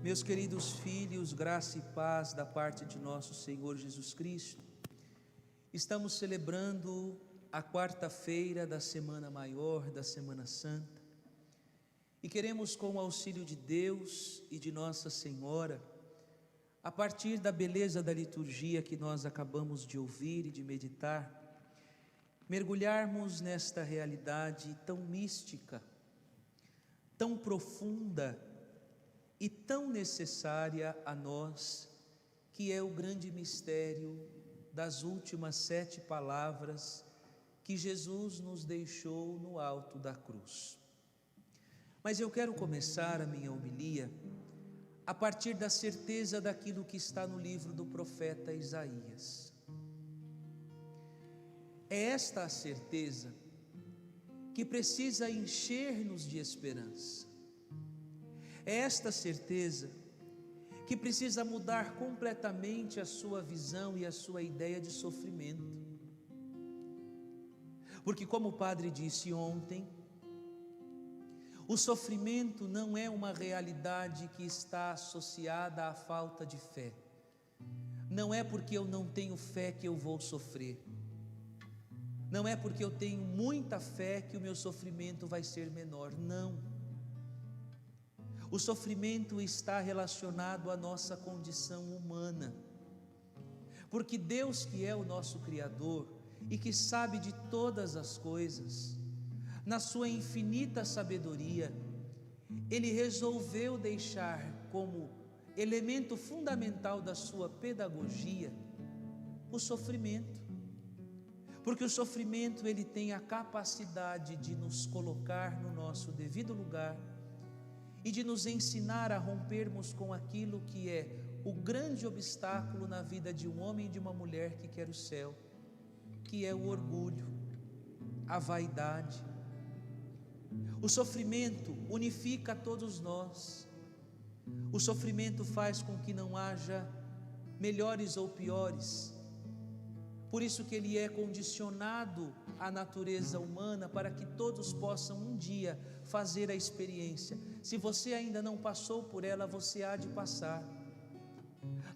Meus queridos filhos, graça e paz da parte de nosso Senhor Jesus Cristo. Estamos celebrando a quarta-feira da Semana Maior, da Semana Santa, e queremos, com o auxílio de Deus e de Nossa Senhora, a partir da beleza da liturgia que nós acabamos de ouvir e de meditar, mergulharmos nesta realidade tão mística, tão profunda e tão necessária a nós, que é o grande mistério das últimas 7 palavras que Jesus nos deixou no alto da cruz. Mas eu quero começar a minha homilia a partir da certeza daquilo que está no livro do profeta Isaías. É esta a certeza que precisa encher-nos de esperança. É esta certeza que precisa mudar completamente a sua visão e a sua ideia de sofrimento. Porque, como o padre disse ontem, o sofrimento não é uma realidade que está associada à falta de fé. Não é porque eu não tenho fé que eu vou sofrer. Não é porque eu tenho muita fé que o meu sofrimento vai ser menor. Não. O sofrimento está relacionado à nossa condição humana. Porque Deus, que é o nosso Criador e que sabe de todas as coisas, na sua infinita sabedoria, Ele resolveu deixar como elemento fundamental da sua pedagogia o sofrimento. Porque o sofrimento, ele tem a capacidade de nos colocar no nosso devido lugar e de nos ensinar a rompermos com aquilo que é o grande obstáculo na vida de um homem e de uma mulher que quer o céu, que é o orgulho, a vaidade. O sofrimento unifica todos nós. O sofrimento faz com que não haja melhores ou piores. Por isso que ele é condicionado à natureza humana, para que todos possam um dia fazer a experiência. Se você ainda não passou por ela, você há de passar.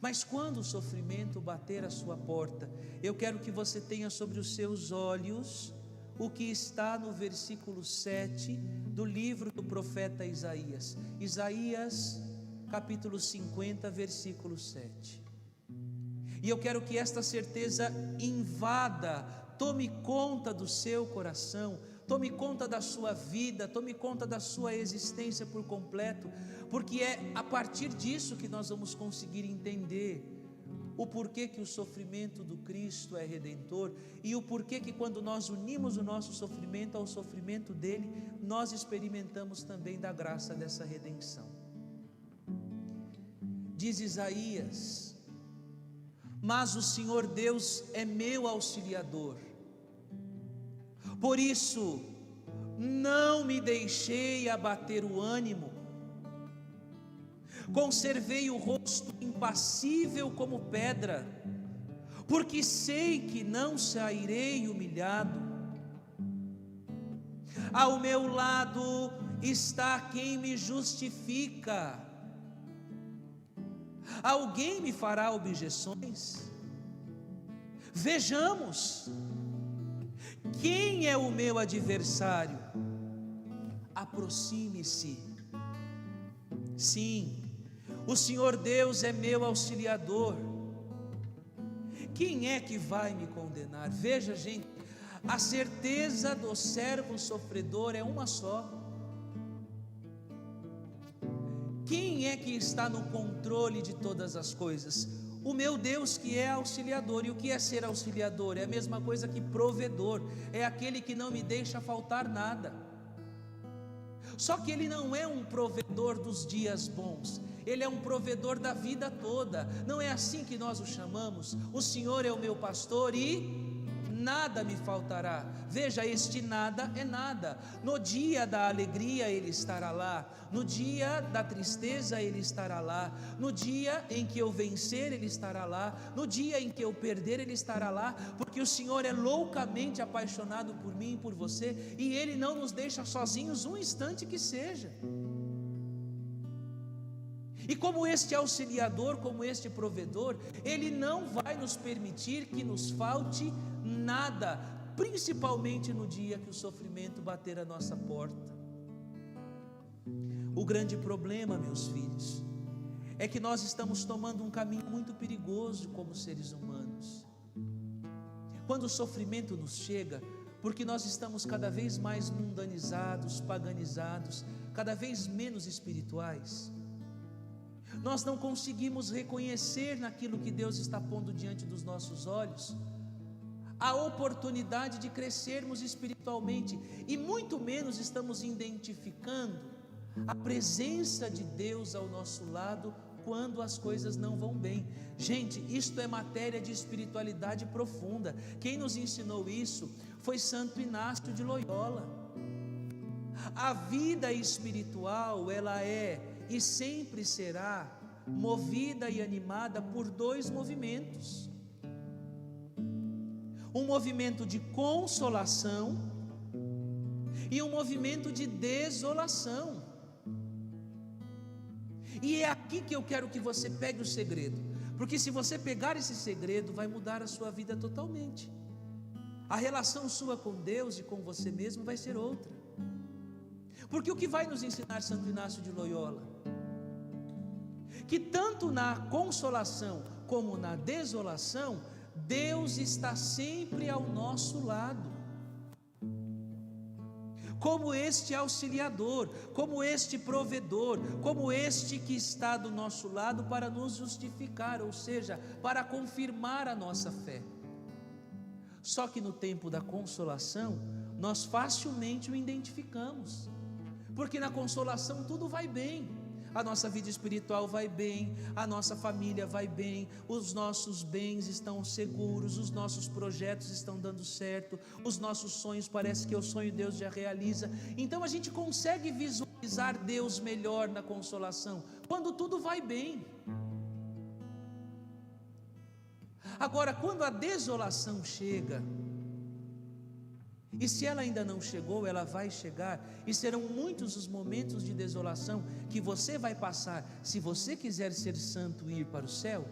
Mas quando o sofrimento bater à sua porta, eu quero que você tenha sobre os seus olhos o que está no versículo 7 do livro do profeta Isaías. Isaías, capítulo 50, versículo 7. E eu quero que esta certeza invada, tome conta do seu coração, tome conta da sua vida, tome conta da sua existência por completo, porque é a partir disso que nós vamos conseguir entender o porquê que o sofrimento do Cristo é redentor e o porquê que, quando nós unimos o nosso sofrimento ao sofrimento dele, nós experimentamos também da graça dessa redenção. Diz Isaías: mas o Senhor Deus é meu auxiliador, por isso não me deixei abater o ânimo, conservei o rosto impassível como pedra, porque sei que não sairei humilhado. Ao meu lado está quem me justifica. Alguém me fará objeções? Vejamos, quem é o meu adversário? Aproxime-se. Sim, o Senhor Deus é meu auxiliador. Quem é que vai me condenar? Veja, gente, a certeza do servo sofredor é uma só. Quem é que está no controle de todas as coisas? O meu Deus, que é auxiliador. E o que é ser auxiliador? É a mesma coisa que provedor. É aquele que não me deixa faltar nada. Só que ele não é um provedor dos dias bons, ele é um provedor da vida toda. Não é assim que nós o chamamos? O Senhor é o meu pastor e nada me faltará. Veja, este nada é nada. No dia da alegria Ele estará lá, no dia da tristeza Ele estará lá, no dia em que eu vencer Ele estará lá, no dia em que eu perder Ele estará lá, porque o Senhor é loucamente apaixonado por mim e por você, e Ele não nos deixa sozinhos um instante que seja. E como este auxiliador, como este provedor, Ele não vai nos permitir que nos falte nada, principalmente no dia que o sofrimento bater a nossa porta. O grande problema, meus filhos, é que nós estamos tomando um caminho muito perigoso como seres humanos. Quando o sofrimento nos chega, porque nós estamos cada vez mais mundanizados, paganizados, cada vez menos espirituais, nós não conseguimos reconhecer naquilo que Deus está pondo diante dos nossos olhos a oportunidade de crescermos espiritualmente, e muito menos estamos identificando a presença de Deus ao nosso lado quando as coisas não vão bem. Gente, isto é matéria de espiritualidade profunda. Quem nos ensinou isso foi Santo Inácio de Loyola. A vida espiritual, ela é e sempre será movida e animada por dois movimentos: um movimento de consolação e um movimento de desolação. E é aqui que eu quero que você pegue o segredo, porque se você pegar esse segredo, vai mudar a sua vida totalmente. A relação sua com Deus e com você mesmo vai ser outra. Porque o que vai nos ensinar Santo Inácio de Loyola? Que tanto na consolação como na desolação, Deus está sempre ao nosso lado, como este auxiliador, como este provedor, como este que está do nosso lado para nos justificar, ou seja, para confirmar a nossa fé. Só que no tempo da consolação, nós facilmente o identificamos, porque na consolação tudo vai bem. A nossa vida espiritual vai bem, a nossa família vai bem, os nossos bens estão seguros, os nossos projetos estão dando certo, os nossos sonhos, parece que o sonho Deus já realiza. Então a gente consegue visualizar Deus melhor na consolação, quando tudo vai bem. Agora, quando a desolação chega, e se ela ainda não chegou, ela vai chegar, e serão muitos os momentos de desolação que você vai passar, se você quiser ser santo e ir para o céu.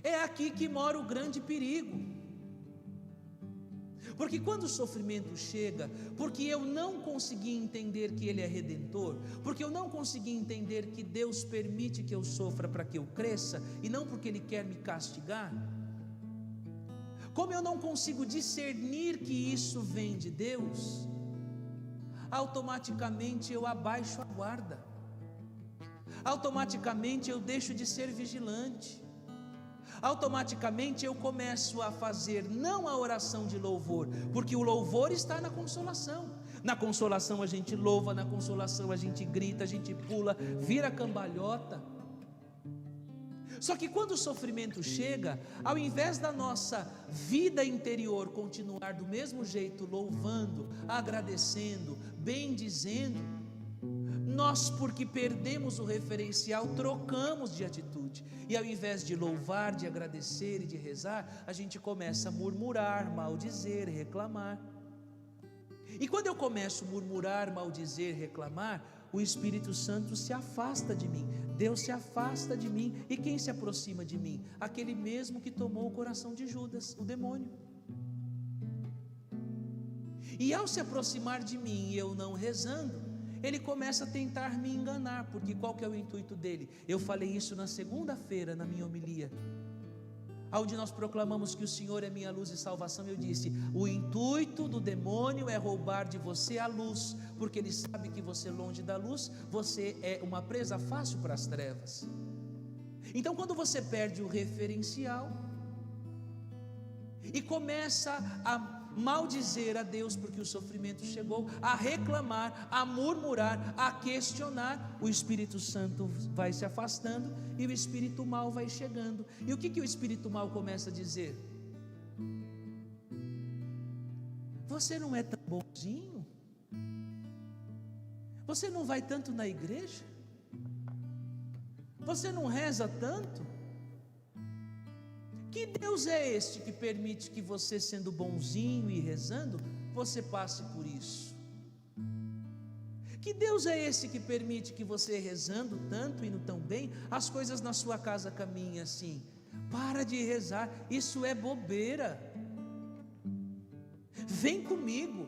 É aqui que mora o grande perigo, porque quando o sofrimento chega, porque eu não consegui entender que Ele é redentor, porque eu não consegui entender que Deus permite que eu sofra para que eu cresça, e não porque Ele quer me castigar, como eu não consigo discernir que isso vem de Deus, automaticamente eu abaixo a guarda, automaticamente eu deixo de ser vigilante, automaticamente eu começo a fazer não a oração de louvor, porque o louvor está na consolação a gente louva, na consolação a gente grita, a gente pula, vira cambalhota. Só que quando o sofrimento chega, ao invés da nossa vida interior continuar do mesmo jeito, louvando, agradecendo, bendizendo, nós, porque perdemos o referencial, trocamos de atitude, e ao invés de louvar, de agradecer e de rezar, a gente começa a murmurar, maldizer, reclamar. E quando eu começo a murmurar, maldizer, reclamar, o Espírito Santo se afasta de mim, Deus se afasta de mim. E quem se aproxima de mim? Aquele mesmo que tomou o coração de Judas, o demônio. E ao se aproximar de mim e eu não rezando, ele começa a tentar me enganar, porque qual que é o intuito dele? Eu falei isso na segunda-feira na minha homilia, onde nós proclamamos que o Senhor é minha luz e salvação. Eu disse: o intuito do demônio é roubar de você a luz, porque ele sabe que você, longe da luz, você é uma presa fácil para as trevas. Então, quando você perde o referencial e começa a maldizer a Deus porque o sofrimento chegou, a reclamar, a murmurar, a questionar, o Espírito Santo vai se afastando e o espírito mal vai chegando. E o que o espírito mal começa a dizer? Você não é tão bonzinho? Você não vai tanto na igreja? Você não reza tanto? Que Deus é este que permite que você, sendo bonzinho e rezando, você passe por isso? Que Deus é esse que permite que você, rezando tanto, indo tão bem, as coisas na sua casa caminhem assim? Para de rezar, isso é bobeira. Vem comigo.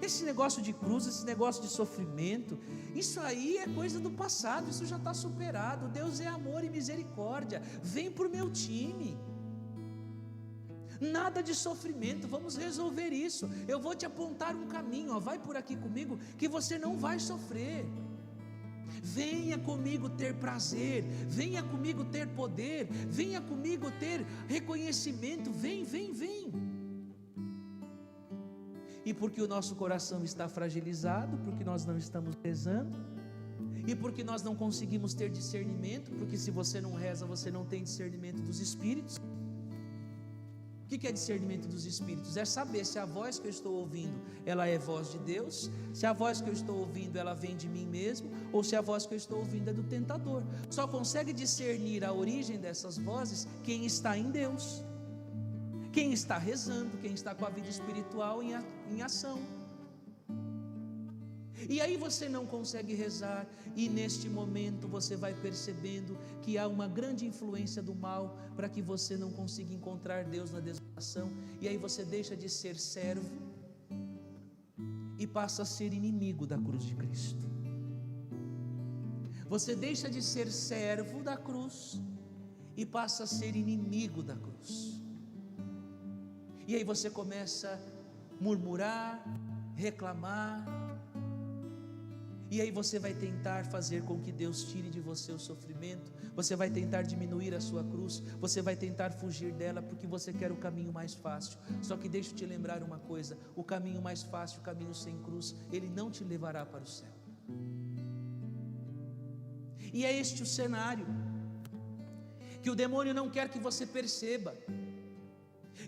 Esse negócio de cruz, esse negócio de sofrimento, isso aí é coisa do passado, isso já está superado. Deus é amor e misericórdia. Vem para o meu time. Nada de sofrimento, vamos resolver isso. Eu vou te apontar um caminho, ó, vai por aqui comigo, que você não vai sofrer. Venha comigo ter prazer, venha comigo ter poder, venha comigo ter reconhecimento. Vem. E porque o nosso coração está fragilizado, porque nós não estamos rezando, e porque nós não conseguimos ter discernimento, porque se você não reza, você não tem discernimento dos Espíritos. O que é discernimento dos Espíritos? É saber se a voz que eu estou ouvindo, ela é voz de Deus, se a voz que eu estou ouvindo, ela vem de mim mesmo, ou se a voz que eu estou ouvindo é do tentador. Só consegue discernir a origem dessas vozes quem está em Deus, quem está rezando, quem está com a vida espiritual em ação. E aí você não consegue rezar, e neste momento você vai percebendo que há uma grande influência do mal para que você não consiga encontrar Deus na desolação, e aí você deixa de ser servo e passa a ser inimigo da cruz de Cristo. Você deixa de ser servo da cruz e passa a ser inimigo da cruz. E aí você começa a murmurar, reclamar, e aí você vai tentar fazer com que Deus tire de você o sofrimento, você vai tentar diminuir a sua cruz, você vai tentar fugir dela, porque você quer o caminho mais fácil. Só que deixa eu te lembrar uma coisa: o caminho mais fácil, o caminho sem cruz, ele não te levará para o céu. E é este o cenário que o demônio não quer que você perceba,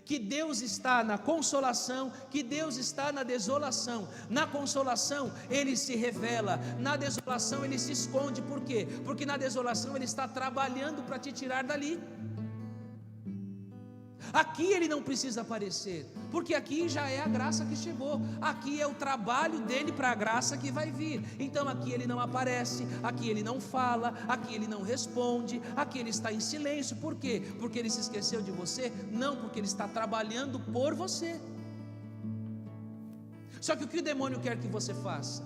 que Deus está na consolação, que Deus está na desolação. Na consolação ele se revela, na desolação ele se esconde. Por quê? Porque na desolação ele está trabalhando para te tirar dali. Aqui ele não precisa aparecer, porque aqui já é a graça que chegou, aqui é o trabalho dele para a graça que vai vir. Então aqui ele não aparece, aqui ele não fala, aqui ele não responde, aqui ele está em silêncio. Por quê? Porque ele se esqueceu de você? Não, porque ele está trabalhando por você. Só que o que o demônio quer que você faça?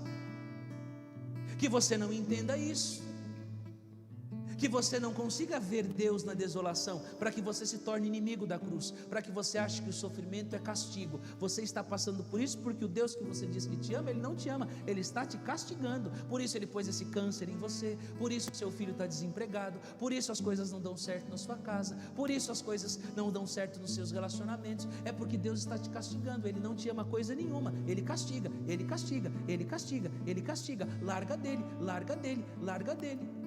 Que você não entenda isso, que você não consiga ver Deus na desolação, para que você se torne inimigo da cruz, para que você ache que o sofrimento é castigo. Você está passando por isso porque o Deus que você diz que te ama, Ele não te ama, Ele está te castigando. Por isso Ele pôs esse câncer em você, por isso seu filho está desempregado, por isso as coisas não dão certo na sua casa, por isso as coisas não dão certo nos seus relacionamentos. É porque Deus está te castigando. Ele não te ama coisa nenhuma, Ele castiga, Ele castiga, Ele castiga, Ele castiga. Larga dele, larga dele, larga dele.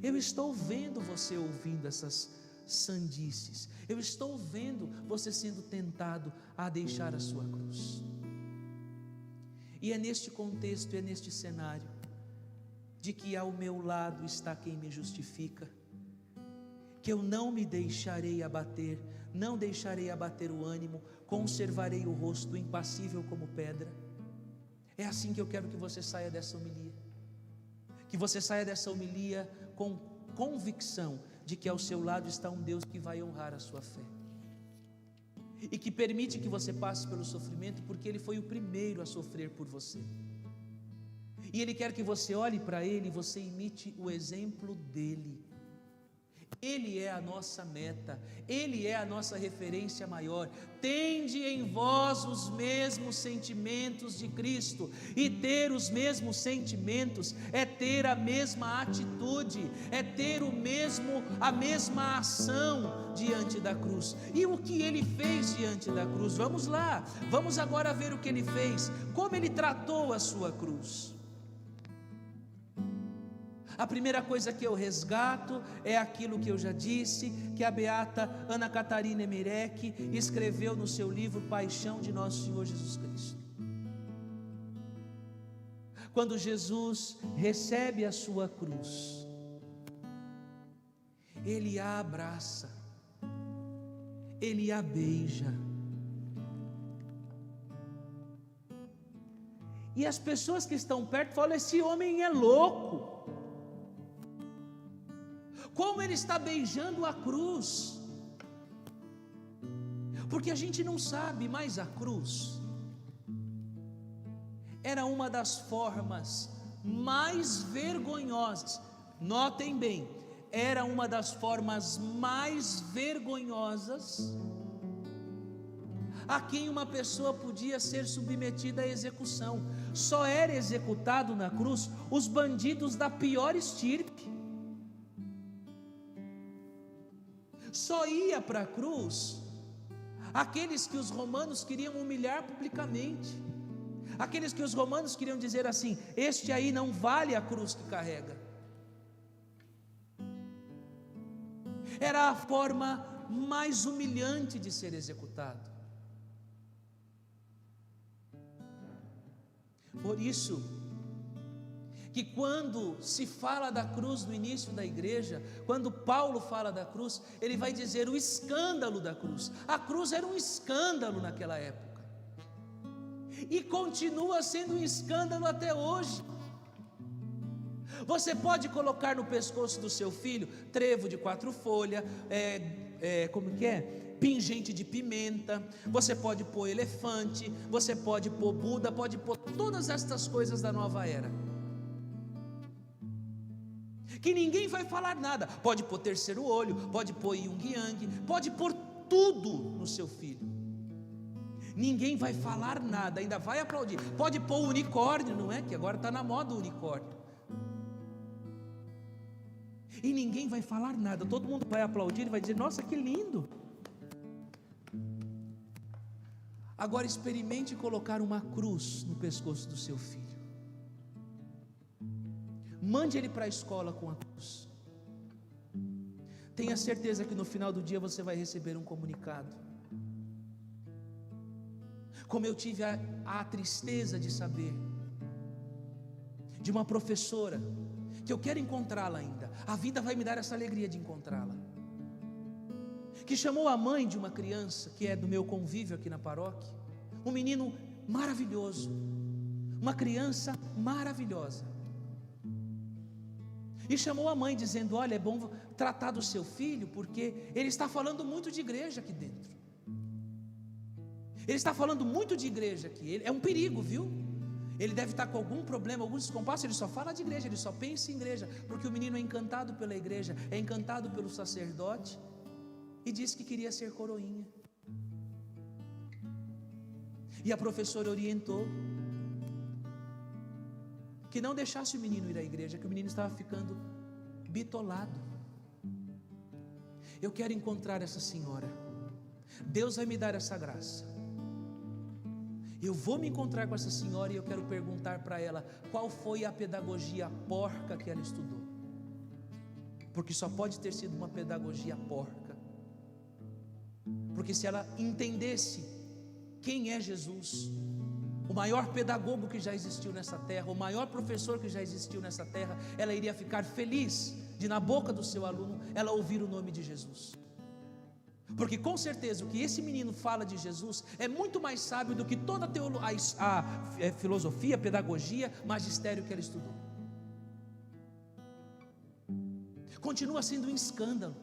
Eu estou vendo você ouvindo essas sandices, eu estou vendo você sendo tentado a deixar a sua cruz. E é neste contexto, é neste cenário, de que ao meu lado está quem me justifica, que eu não me deixarei abater, não deixarei abater o ânimo, conservarei o rosto impassível como pedra. É assim que eu quero que você saia dessa homilia, que você saia dessa homilia com convicção de que ao seu lado está um Deus que vai honrar a sua fé, e que permite que você passe pelo sofrimento, porque Ele foi o primeiro a sofrer por você, e Ele quer que você olhe para Ele e você imite o exemplo dEle. Ele é a nossa meta, Ele é a nossa referência maior. Tende em vós os mesmos sentimentos de Cristo, e ter os mesmos sentimentos é ter a mesma atitude, é ter a mesma ação diante da cruz. E o que Ele fez diante da cruz? Vamos lá, vamos agora ver o que Ele fez, como Ele tratou a sua cruz. A primeira coisa que eu resgato é aquilo que eu já disse, que a beata Ana Catarina Emerec escreveu no seu livro Paixão de Nosso Senhor Jesus Cristo. Quando Jesus recebe a sua cruz, Ele a abraça, Ele a beija, E as pessoas que estão perto falam: esse homem é louco. Como ele está beijando a cruz? Porque a gente não sabe, mas a cruz era uma das formas mais vergonhosas. Notem bem, era uma das formas mais vergonhosas a quem uma pessoa podia ser submetida à execução. Só era executado na cruz os bandidos da pior estirpe. Só ia para a cruz aqueles que os romanos queriam humilhar publicamente, aqueles que os romanos queriam dizer assim: este aí não vale a cruz que carrega. Era a forma mais humilhante de ser executado. Por isso que quando se fala da cruz no início da igreja, quando Paulo fala da cruz, ele vai dizer o escândalo da cruz. A cruz era um escândalo naquela época, e continua sendo um escândalo até hoje. Você pode colocar no pescoço do seu filho trevo de 4 folhas, pingente de pimenta, você pode pôr elefante, você pode pôr Buda, pode pôr todas estas coisas da nova era, que ninguém vai falar nada. Pode pôr terceiro olho, pode pôr yin yang, pode pôr tudo no seu filho, ninguém vai falar nada, ainda vai aplaudir. Pode pôr o unicórnio, não é? Que agora está na moda o unicórnio, e ninguém vai falar nada, todo mundo vai aplaudir e vai dizer: nossa, que lindo. Agora experimente colocar uma cruz no pescoço do seu filho. Mande ele para a escola com a cruz. Tenha certeza que no final do dia você vai receber um comunicado. Como eu tive a tristeza de saber de uma professora, que eu quero encontrá-la ainda, a vida vai me dar essa alegria de encontrá-la, que chamou a mãe de uma criança que é do meu convívio aqui na paróquia, um menino maravilhoso, uma criança maravilhosa, e chamou a mãe dizendo: olha, é bom tratar do seu filho, porque ele está falando muito de igreja aqui dentro, ele está falando muito de igreja aqui, ele é um perigo, viu? Ele deve estar com algum problema, algum descompasso, ele só fala de igreja, ele só pensa em igreja, porque o menino é encantado pela igreja, é encantado pelo sacerdote, e disse que queria ser coroinha. E a professora orientou que não deixasse o menino ir à igreja, que o menino estava ficando bitolado. Eu quero encontrar essa senhora, Deus vai me dar essa graça. Eu vou me encontrar com essa senhora e eu quero perguntar para ela qual foi a pedagogia porca que ela estudou, porque só pode ter sido uma pedagogia porca, porque se ela entendesse quem é Jesus, o maior pedagogo que já existiu nessa terra, o maior professor que já existiu nessa terra, ela iria ficar feliz de, na boca do seu aluno, ela ouvir o nome de Jesus. Porque com certeza o que esse menino fala de Jesus é muito mais sábio do que toda a filosofia, pedagogia, magistério que ele estudou. Continua sendo um escândalo.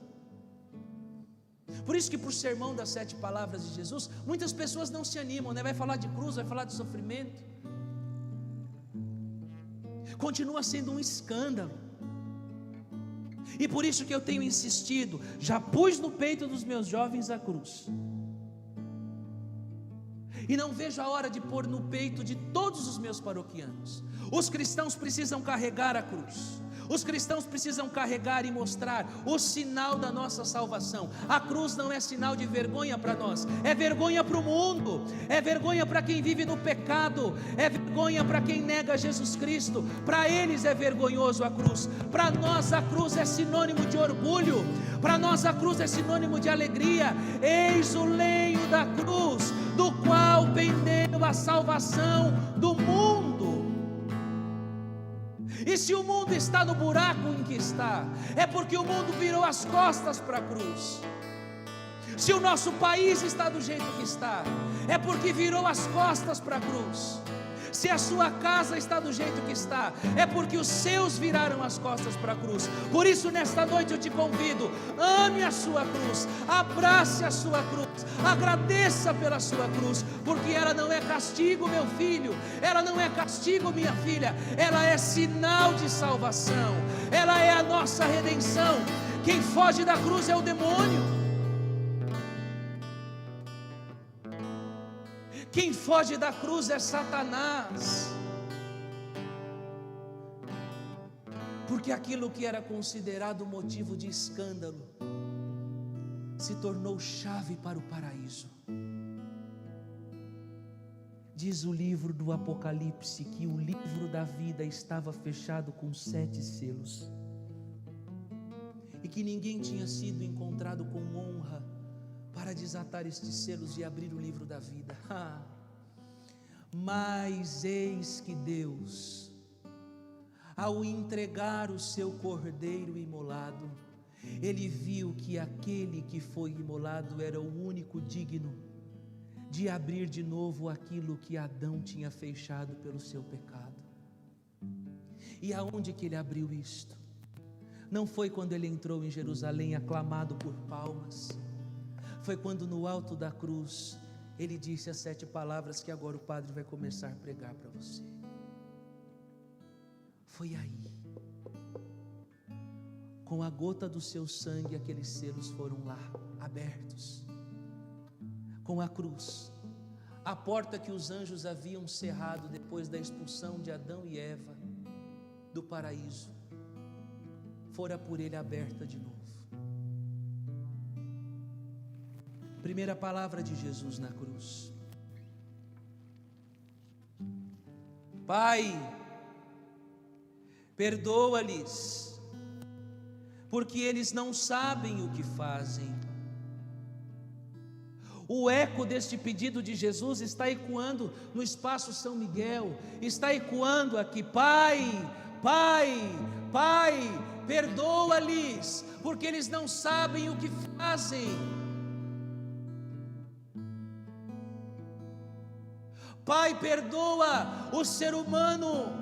Por isso que para o sermão das 7 palavras de Jesus, muitas pessoas não se animam, né? Vai falar de cruz, vai falar de sofrimento. Continua sendo um escândalo. E por isso que eu tenho insistido, já pus no peito dos meus jovens a cruz, e não vejo a hora de pôr no peito de todos os meus paroquianos. Os cristãos precisam carregar a cruz, os cristãos precisam carregar e mostrar o sinal da nossa salvação. A cruz não é sinal de vergonha para nós, é vergonha para o mundo, é vergonha para quem vive no pecado, é vergonha para quem nega Jesus Cristo. Para eles é vergonhoso a cruz, para nós a cruz é sinônimo de orgulho, para nós a cruz é sinônimo de alegria. Eis o lenho da cruz, do qual pendeu a salvação do mundo. E se o mundo está no buraco em que está, é porque o mundo virou as costas para a cruz. Se o nosso país está do jeito que está, é porque virou as costas para a cruz. Se a sua casa está do jeito que está, é porque os seus viraram as costas para a cruz. Por isso nesta noite eu te convido, ame a sua cruz, abrace a sua cruz, agradeça pela sua cruz, porque ela não é castigo, meu filho, ela não é castigo, minha filha, ela é sinal de salvação, ela é a nossa redenção. Quem foge da cruz é o demônio. Quem foge da cruz é Satanás. Porque aquilo que era considerado motivo de escândalo se tornou chave para o paraíso. Diz o livro do Apocalipse que o livro da vida estava fechado com 7 selos, e que ninguém tinha sido encontrado com honra para desatar estes selos e abrir o livro da vida. Mas eis que Deus, ao entregar o seu cordeiro imolado, Ele viu que aquele que foi imolado era o único digno de abrir de novo aquilo que Adão tinha fechado pelo seu pecado. E aonde que Ele abriu isto? Não foi quando Ele entrou em Jerusalém aclamado por palmas, foi quando no alto da cruz Ele disse as 7 palavras que agora o padre vai começar a pregar para você. Foi aí, com a gota do seu sangue, aqueles selos foram lá, abertos. Com a cruz, a porta que os anjos haviam cerrado depois da expulsão de Adão e Eva do paraíso, fora por Ele aberta de novo. Primeira palavra de Jesus na cruz: Pai, perdoa-lhes, porque eles não sabem o que fazem. O eco deste pedido de Jesus está ecoando no espaço São Miguel, está ecoando aqui: Pai, Pai, Pai, perdoa-lhes, porque eles não sabem o que fazem. Pai, perdoa o ser humano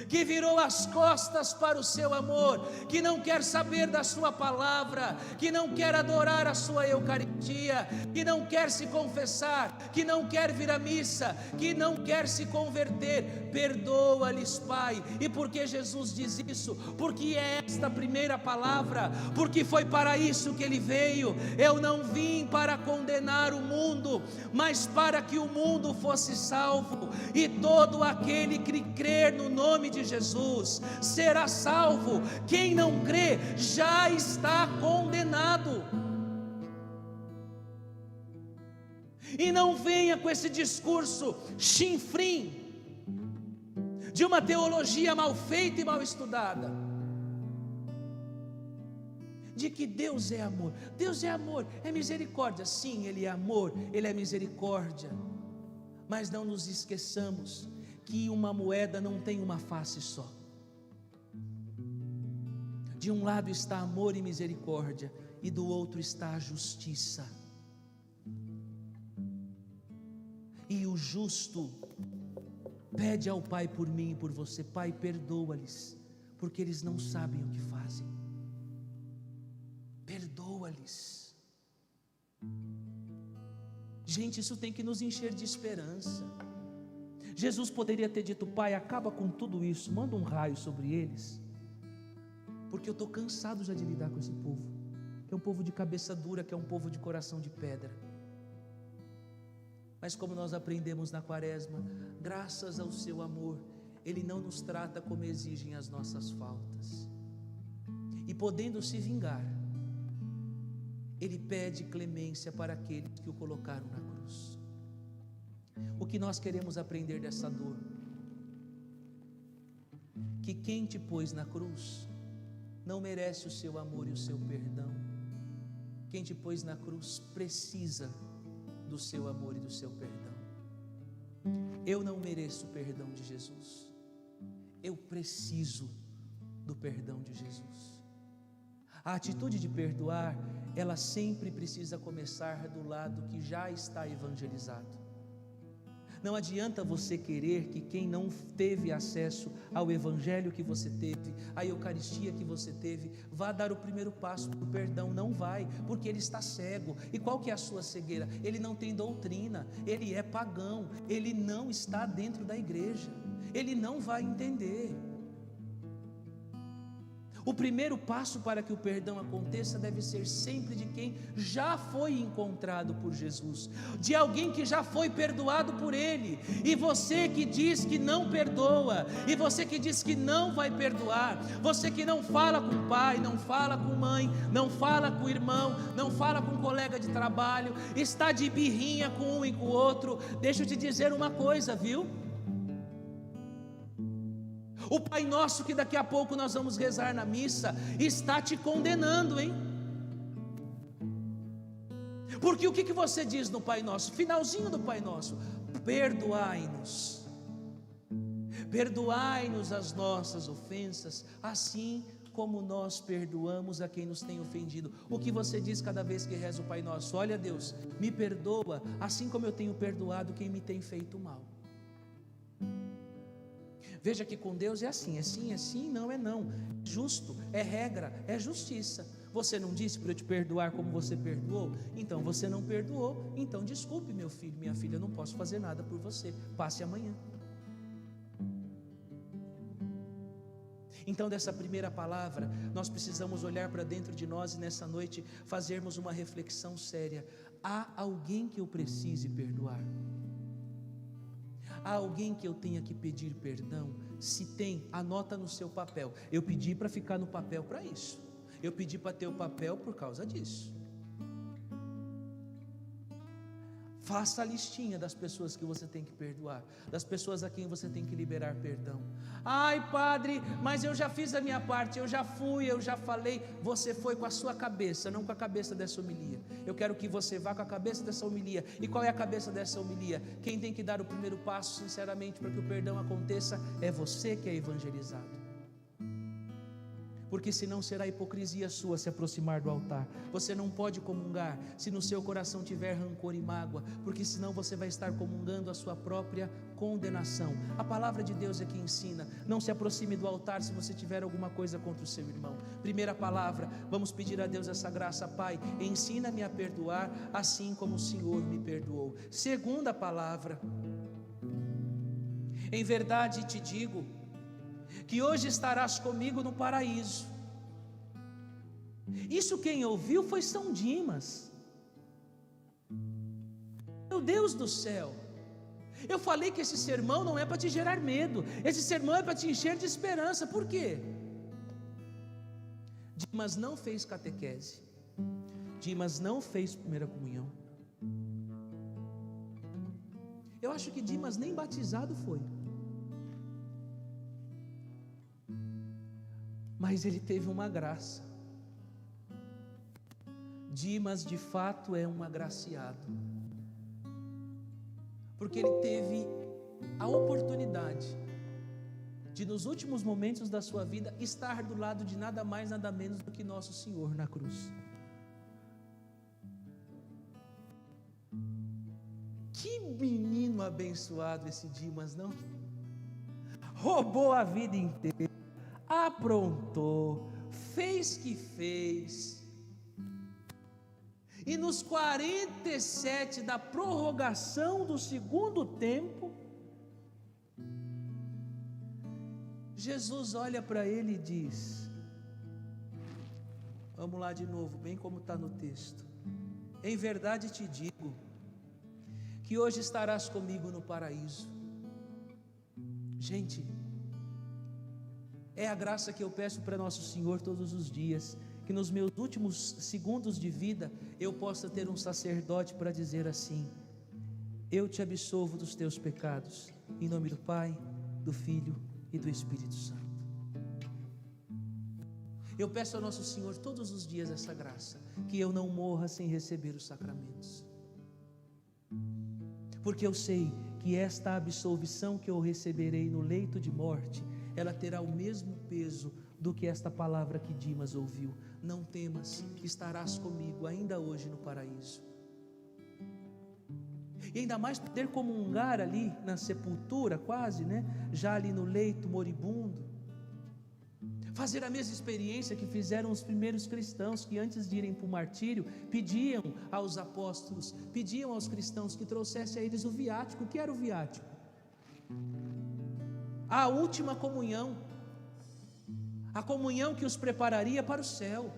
que virou as costas para o seu amor, que não quer saber da sua palavra, que não quer adorar a sua Eucaristia, que não quer se confessar, que não quer vir à missa, que não quer se converter. Perdoa-lhes, Pai. E por que Jesus diz isso? Porque é esta primeira palavra, porque foi para isso que Ele veio. Eu não vim para condenar o mundo, mas para que o mundo fosse salvo, e todo aquele que crer no nome de Jesus será salvo. Quem não crê já está condenado. E não venha com esse discurso chinfrim de uma teologia mal feita e mal estudada, de que Deus é amor. Deus é amor, é misericórdia. Sim, Ele é amor, Ele é misericórdia, mas não nos esqueçamos que uma moeda não tem uma face só. De um lado está amor e misericórdia, e do outro está a justiça. E o justo pede ao Pai por mim e por você: Pai, perdoa-lhes, porque eles não sabem o que fazem. Perdoa-lhes. Gente, isso tem que nos encher de esperança. Jesus poderia ter dito: Pai, acaba com tudo isso, manda um raio sobre eles, porque eu estou cansado já de lidar com esse povo, que é um povo de cabeça dura, que é um povo de coração de pedra. Mas como nós aprendemos na Quaresma, graças ao seu amor, Ele não nos trata como exigem as nossas faltas, e podendo se vingar, Ele pede clemência para aqueles que o colocaram na cruz. O que nós queremos aprender dessa dor? Que quem te pôs na cruz não merece o seu amor e o seu perdão. Quem te pôs na cruz precisa do seu amor e do seu perdão. Eu não mereço o perdão de Jesus, eu preciso do perdão de Jesus. A atitude de perdoar, ela sempre precisa começar do lado que já está evangelizado. Não adianta você querer que quem não teve acesso ao evangelho que você teve, à Eucaristia que você teve, vá dar o primeiro passo para o perdão. Não vai, porque ele está cego. E qual que é a sua cegueira? Ele não tem doutrina, ele é pagão, ele não está dentro da igreja, ele não vai entender. O primeiro passo para que o perdão aconteça deve ser sempre de quem já foi encontrado por Jesus, de alguém que já foi perdoado por Ele. E você que diz que não perdoa, e você que diz que não vai perdoar, você que não fala com o pai, não fala com mãe, não fala com o irmão, não fala com o colega de trabalho, está de birrinha com um e com o outro, deixa eu te dizer uma coisa, viu? O Pai Nosso que daqui a pouco nós vamos rezar na missa está te condenando, hein? Porque o que você diz no Pai Nosso? Finalzinho do Pai Nosso: perdoai-nos, perdoai-nos as nossas ofensas, assim como nós perdoamos a quem nos tem ofendido. O que você diz cada vez que reza o Pai Nosso? Olha, Deus, me perdoa, assim como eu tenho perdoado quem me tem feito mal. Veja que com Deus é assim, é sim, é sim, não é não, é justo, é regra, é justiça. Você não disse para eu te perdoar como você perdoou? Então você não perdoou, então desculpe, meu filho, minha filha, eu não posso fazer nada por você, passe amanhã. Então, dessa primeira palavra, nós precisamos olhar para dentro de nós e nessa noite fazermos uma reflexão séria. Há alguém que eu precise perdoar? Há alguém que eu tenha que pedir perdão? Se tem, anota no seu papel. Eu pedi para ficar no papel para isso. Eu pedi para ter o papel por causa disso. Faça a listinha das pessoas que você tem que perdoar, das pessoas a quem você tem que liberar perdão. Ai, padre, mas eu já fiz a minha parte, eu já fui, eu já falei. Você foi com a sua cabeça, não com a cabeça dessa homilia. Eu quero que você vá com a cabeça dessa homilia. E qual é a cabeça dessa homilia? Quem tem que dar o primeiro passo, sinceramente, para que o perdão aconteça, é você que é evangelizado. Porque senão será hipocrisia sua se aproximar do altar. Você não pode comungar se no seu coração tiver rancor e mágoa, porque senão você vai estar comungando a sua própria condenação. A palavra de Deus é que ensina: não se aproxime do altar se você tiver alguma coisa contra o seu irmão. Primeira palavra, vamos pedir a Deus essa graça: Pai, ensina-me a perdoar assim como o Senhor me perdoou. Segunda palavra, em verdade te digo que hoje estarás comigo no paraíso. Isso quem ouviu foi São Dimas. Meu Deus do céu, eu falei que esse sermão não é para te gerar medo, esse sermão é para te encher de esperança. Por quê? Dimas não fez catequese, Dimas não fez primeira comunhão. Eu acho que Dimas nem batizado foi. Mas ele teve uma graça. Dimas de fato é um agraciado, porque ele teve a oportunidade de, nos últimos momentos da sua vida, estar do lado de nada mais, nada menos do que nosso Senhor na cruz. Que menino abençoado esse Dimas, não? Roubou a vida inteira, aprontou, fez que fez, e nos 47 da prorrogação do segundo tempo, Jesus olha para ele e diz, vamos lá de novo, bem como está no texto: em verdade te digo que hoje estarás comigo no paraíso. Gente, é a graça que eu peço para nosso Senhor todos os dias, que nos meus últimos segundos de vida eu possa ter um sacerdote para dizer assim: eu te absolvo dos teus pecados, em nome do Pai, do Filho e do Espírito Santo. Eu peço ao nosso Senhor todos os dias essa graça, que eu não morra sem receber os sacramentos, porque eu sei que esta absolvição que eu receberei no leito de morte, ela terá o mesmo peso do que esta palavra que Dimas ouviu: não temas, estarás comigo ainda hoje no paraíso. e ainda mais poder comungar ali na sepultura, quase, né? Já ali no leito moribundo, fazer a mesma experiência que fizeram os primeiros cristãos, que antes de irem para o martírio, pediam aos apóstolos, pediam aos cristãos que trouxessem a eles o viático. O que era o viático? A última comunhão, a comunhão que os prepararia para o céu.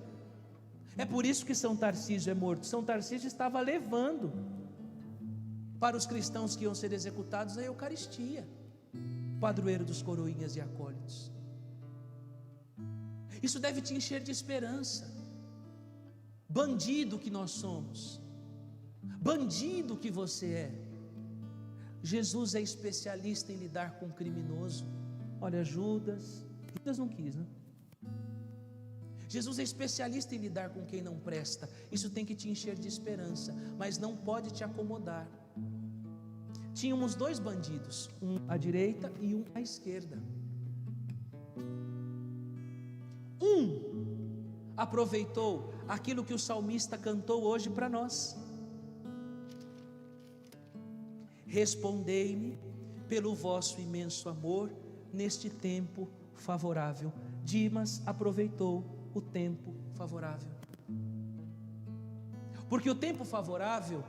É por isso que São Tarcísio é morto. São Tarcísio estava levando para os cristãos que iam ser executados a Eucaristia, padroeiro dos coroinhas e acólitos. Isso deve te encher de esperança. Bandido que nós somos, bandido que você é, Jesus é especialista em lidar com o criminoso. Olha, Judas não quis, né? Jesus é especialista em lidar com quem não presta. Isso tem que te encher de esperança, mas não pode te acomodar. Tínhamos dois bandidos, um à direita e um à esquerda. Um aproveitou aquilo que o salmista cantou hoje para nós: respondei-me pelo vosso imenso amor neste tempo favorável. Dimas aproveitou o tempo favorável, porque o tempo favorável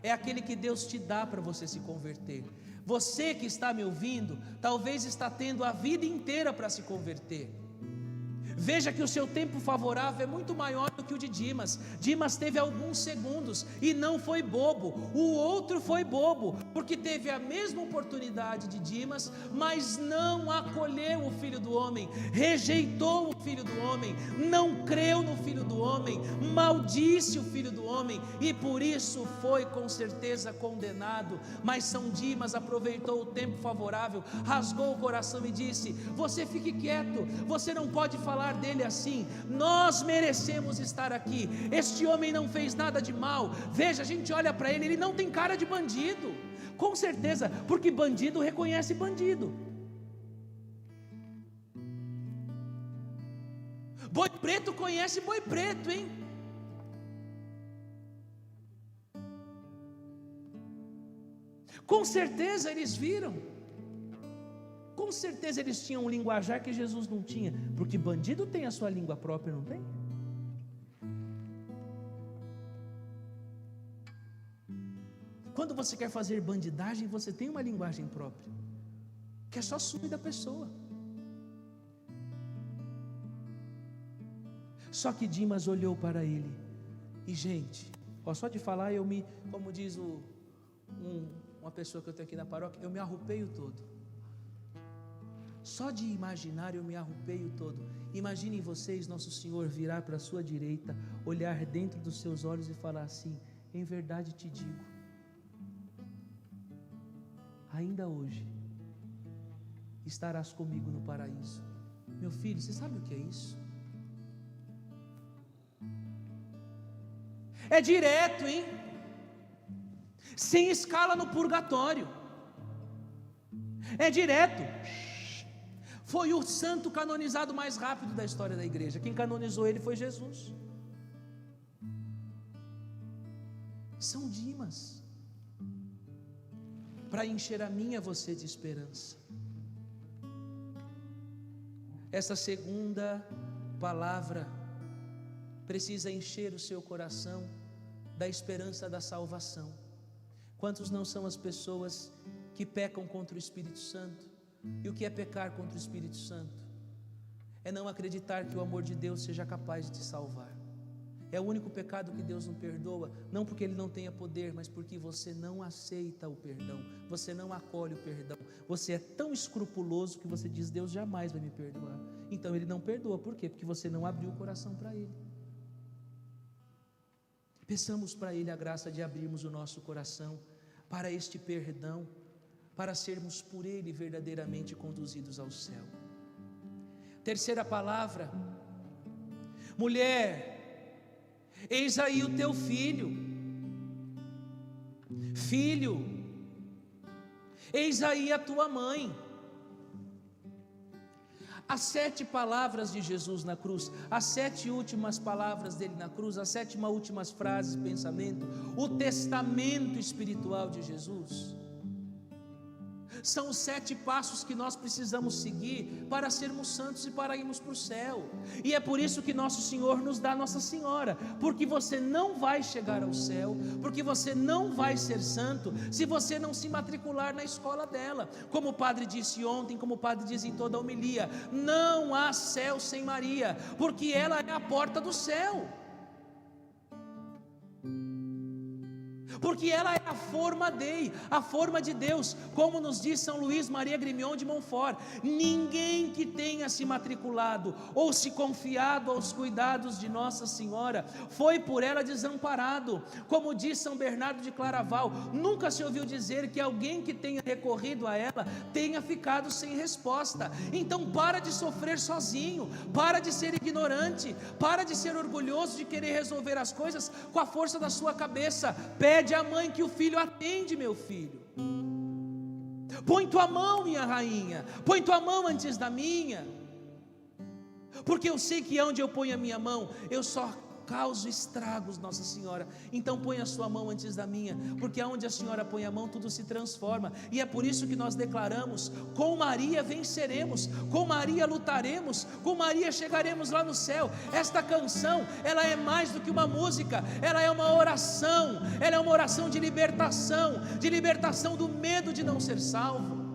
é aquele que Deus te dá para você se converter. Você que está me ouvindo, talvez está tendo a vida inteira para se converter. Veja que o seu tempo favorável é muito maior do que o de Dimas. Dimas teve alguns segundos e não foi bobo. O outro foi bobo, porque teve a mesma oportunidade de Dimas, mas não acolheu o Filho do Homem, rejeitou o Filho do Homem, não creu no Filho do Homem, maldisse o Filho do Homem e por isso foi com certeza condenado. Mas São Dimas aproveitou o tempo favorável, rasgou o coração e disse: você fique quieto, você não pode falar dele assim, nós merecemos estar aqui, este homem não fez nada de mal. Veja, a gente olha para ele, ele não tem cara de bandido, com certeza, porque bandido reconhece bandido. Boi preto conhece boi preto, hein? Com certeza eles viram. Com certeza eles tinham um linguajar que Jesus não tinha, porque bandido tem a sua língua própria, não tem? Quando você quer fazer bandidagem, você tem uma linguagem própria, que é só sua e da pessoa. Só que Dimas olhou para ele, e gente, só de falar como diz uma pessoa que eu tenho aqui na paróquia, eu me arrupeio todo. Só de imaginar eu me arrupeio todo. Imaginem vocês, Nosso Senhor virar para a sua direita, olhar dentro dos seus olhos e falar assim: em verdade te digo, ainda hoje estarás comigo no paraíso. Meu filho, você sabe o que é isso? É direto, hein? Sem escala no purgatório. É direto. Foi o santo canonizado mais rápido da história da igreja. Quem canonizou ele foi Jesus. São Dimas, para encher a minha você de esperança. Essa segunda palavra precisa encher o seu coração da esperança da salvação. Quantos não são as pessoas que pecam contra o Espírito Santo? E o que é pecar contra o Espírito Santo? É não acreditar que o amor de Deus seja capaz de te salvar. É o único pecado que Deus não perdoa, não porque Ele não tenha poder, mas porque você não aceita o perdão, você não acolhe o perdão. Você é tão escrupuloso que você diz: Deus jamais vai me perdoar. Então Ele não perdoa, por quê? Porque você não abriu o coração para Ele. Peçamos para Ele a graça de abrirmos o nosso coração para este perdão, para sermos por Ele verdadeiramente conduzidos ao céu. Terceira palavra: mulher, eis aí o teu filho. Filho, eis aí a tua mãe. As 7 palavras de Jesus na cruz, as 7 últimas palavras dele na cruz, as 7 últimas frases, pensamento, o testamento espiritual de Jesus, são os 7 passos que nós precisamos seguir para sermos santos e para irmos para o céu. E é por isso que nosso Senhor nos dá Nossa Senhora, porque você não vai chegar ao céu, porque você não vai ser santo se você não se matricular na escola dela. Como o padre disse ontem, como o padre diz em toda a homilia, não há céu sem Maria, porque ela é a porta do céu. Porque ela é a forma Dei, a forma de Deus, como nos diz São Luís Maria Grignion de Montfort: ninguém que tenha se matriculado ou se confiado aos cuidados de Nossa Senhora foi por ela desamparado. Como diz São Bernardo de Claraval, nunca se ouviu dizer que alguém que tenha recorrido a ela tenha ficado sem resposta. Então para de sofrer sozinho, para de ser ignorante, para de ser orgulhoso de querer resolver as coisas com a força da sua cabeça. Pede à mãe que o filho atende, meu filho. Põe tua mão, minha rainha, põe tua mão antes da minha, porque eu sei que onde eu ponho a minha mão, eu só causo estragos, Nossa Senhora. Então põe a sua mão antes da minha, porque aonde a Senhora põe a mão, tudo se transforma. E é por isso que nós declaramos: com Maria venceremos, com Maria lutaremos, com Maria chegaremos lá no céu. Esta canção, ela é mais do que uma música, ela é uma oração, ela é uma oração de libertação do medo de não ser salvo.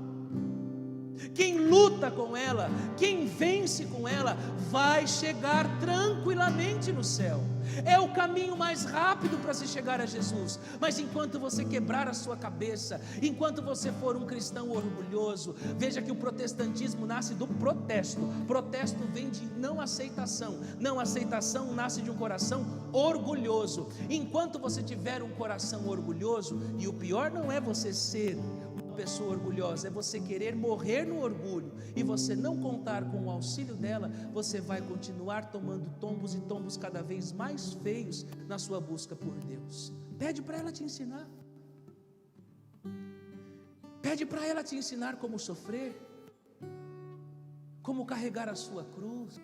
Quem luta com ela, quem vence com ela, vai chegar tranquilamente no céu. É o caminho mais rápido para se chegar a Jesus. Mas enquanto você quebrar a sua cabeça, enquanto você for um cristão orgulhoso, veja que o protestantismo nasce do protesto. Protesto vem de não aceitação. Não aceitação nasce de um coração orgulhoso. Enquanto você tiver um coração orgulhoso, e o pior não é você ser pessoa orgulhosa, é você querer morrer no orgulho e você não contar com o auxílio dela, você vai continuar tomando tombos, e tombos cada vez mais feios na sua busca por Deus. Pede para ela te ensinar, pede para ela te ensinar como sofrer, como carregar a sua cruz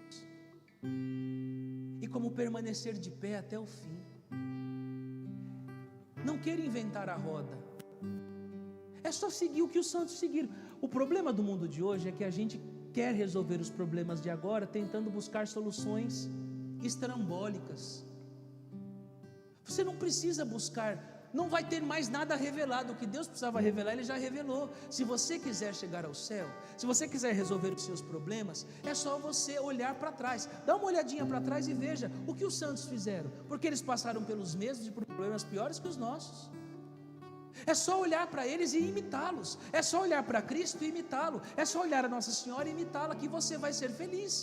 e como permanecer de pé até o fim. Não queira inventar a roda, é só seguir o que os santos seguiram. O problema do mundo de hoje é que a gente quer resolver os problemas de agora tentando buscar soluções estrambólicas. Você não precisa buscar, não vai ter mais nada revelado. O que Deus precisava revelar, Ele já revelou. Se você quiser chegar ao céu, se você quiser resolver os seus problemas, é só você olhar para trás. Dá uma olhadinha para trás e veja o que os santos fizeram, porque eles passaram pelos mesmos problemas piores que os nossos. É só olhar para eles e imitá-los. É só olhar para Cristo e imitá-lo. É só olhar a Nossa Senhora e imitá-la, que você vai ser feliz.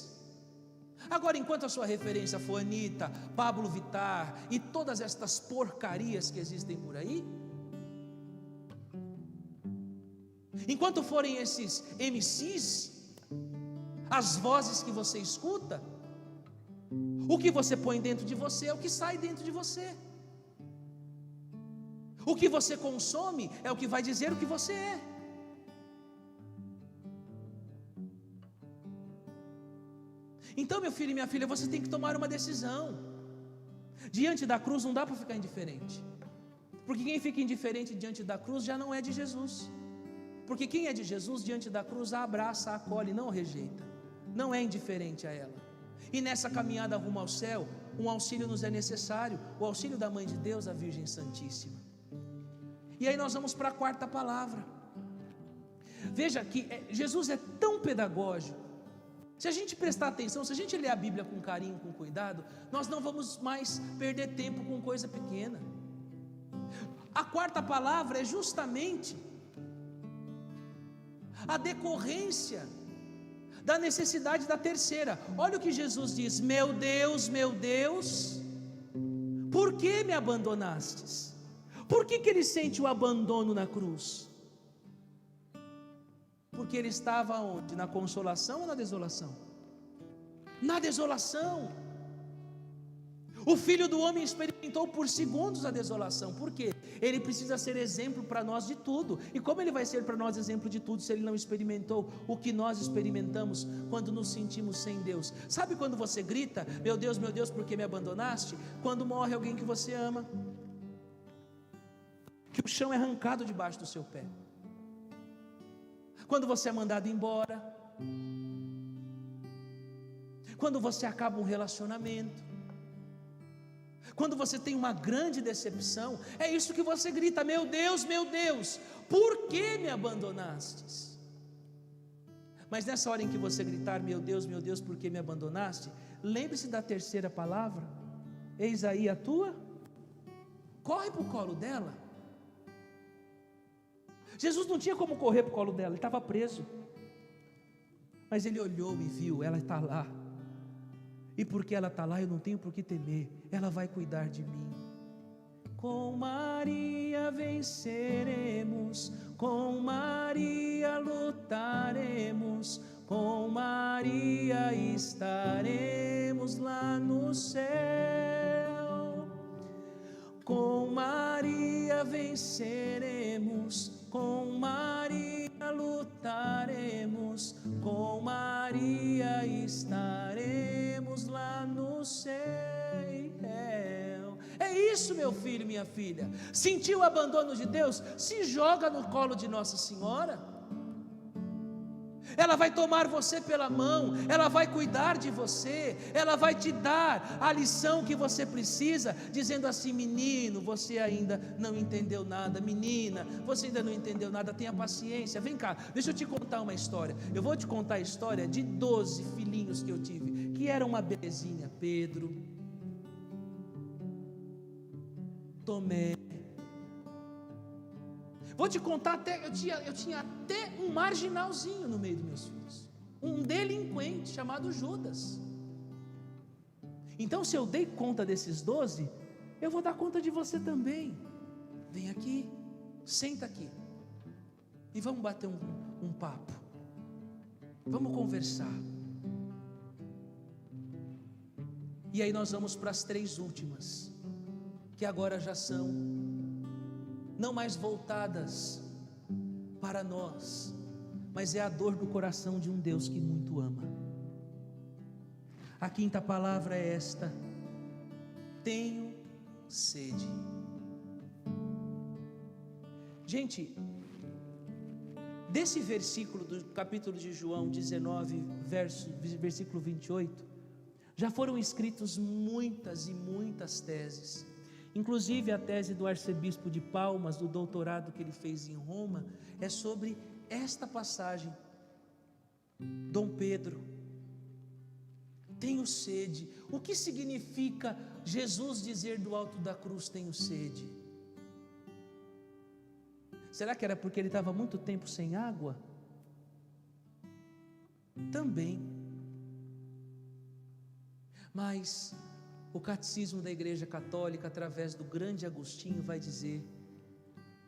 Agora, enquanto a sua referência for Anitta, Pablo Vittar e todas estas porcarias que existem por aí, enquanto forem esses MCs, as vozes que você escuta, o que você põe dentro de você é o que sai dentro de você. O que você consome é o que vai dizer o que você é. Então, meu filho e minha filha, você tem que tomar uma decisão. Diante da cruz não dá para ficar indiferente, porque quem fica indiferente diante da cruz já não é de Jesus. Porque quem é de Jesus, diante da cruz, a abraça, a acolhe, não a rejeita, não é indiferente a ela. E nessa caminhada rumo ao céu, um auxílio nos é necessário, o auxílio da Mãe de Deus, a Virgem Santíssima. E aí nós vamos para a quarta palavra. Veja que Jesus é tão pedagógico. Se a gente prestar atenção, se a gente ler a Bíblia com carinho, com cuidado, nós não vamos mais perder tempo com coisa pequena. A quarta palavra é justamente a decorrência da necessidade da terceira. Olha o que Jesus diz: meu Deus, por que me abandonastes? Por que ele sente o abandono na cruz? Porque ele estava onde? Na consolação ou na desolação? Na desolação. O Filho do Homem experimentou por segundos a desolação. Por quê? Ele precisa ser exemplo para nós de tudo. E como ele vai ser para nós exemplo de tudo se ele não experimentou o que nós experimentamos quando nos sentimos sem Deus? Sabe quando você grita, meu Deus, por que me abandonaste? Quando morre alguém que você ama, que o chão é arrancado debaixo do seu pé. Quando você é mandado embora. Quando você acaba um relacionamento. Quando você tem uma grande decepção, é isso que você grita, meu Deus, por que me abandonastes? Mas nessa hora em que você gritar, meu Deus, por que me abandonaste? Lembre-se da terceira palavra, eis aí a tua, corre para o colo dela. Jesus não tinha como correr para o colo dela, ele estava preso, mas ele olhou e viu, ela está lá. E porque ela está lá, eu não tenho por que temer, ela vai cuidar de mim. Com Maria venceremos, com Maria lutaremos, com Maria estaremos lá no céu. Com Maria venceremos, com Maria lutaremos, com Maria estaremos lá no céu. É isso, meu filho, minha filha. Sentiu o abandono de Deus? Se joga no colo de Nossa Senhora. Ela vai tomar você pela mão, ela vai cuidar de você, ela vai te dar a lição que você precisa, dizendo assim: menino, você ainda não entendeu nada, menina, você ainda não entendeu nada, tenha paciência, vem cá, deixa eu te contar uma história. Eu vou te contar a história de 12 filhinhos que eu tive, que eram uma belezinha: Pedro, Tomé. Vou te contar até, eu tinha até um marginalzinho no meio dos meus filhos, um delinquente chamado Judas. Então, se eu dei conta desses 12, eu vou dar conta de você também. Vem aqui, senta aqui, e vamos bater um papo, vamos conversar. E aí nós vamos para as 3 últimas, que agora já são não mais voltadas para nós, mas é a dor do coração de um Deus que muito ama. A 5ª palavra é esta: tenho sede. Gente, desse versículo do capítulo de João 19, versículo 28, já foram escritas muitas e muitas teses. Inclusive a tese do arcebispo de Palmas, do doutorado que ele fez em Roma, é sobre esta passagem. Dom Pedro, tenho sede. O que significa Jesus dizer do alto da cruz, tenho sede? Será que era porque ele estava muito tempo sem água? Também. Mas o catecismo da Igreja Católica, através do grande Agostinho, vai dizer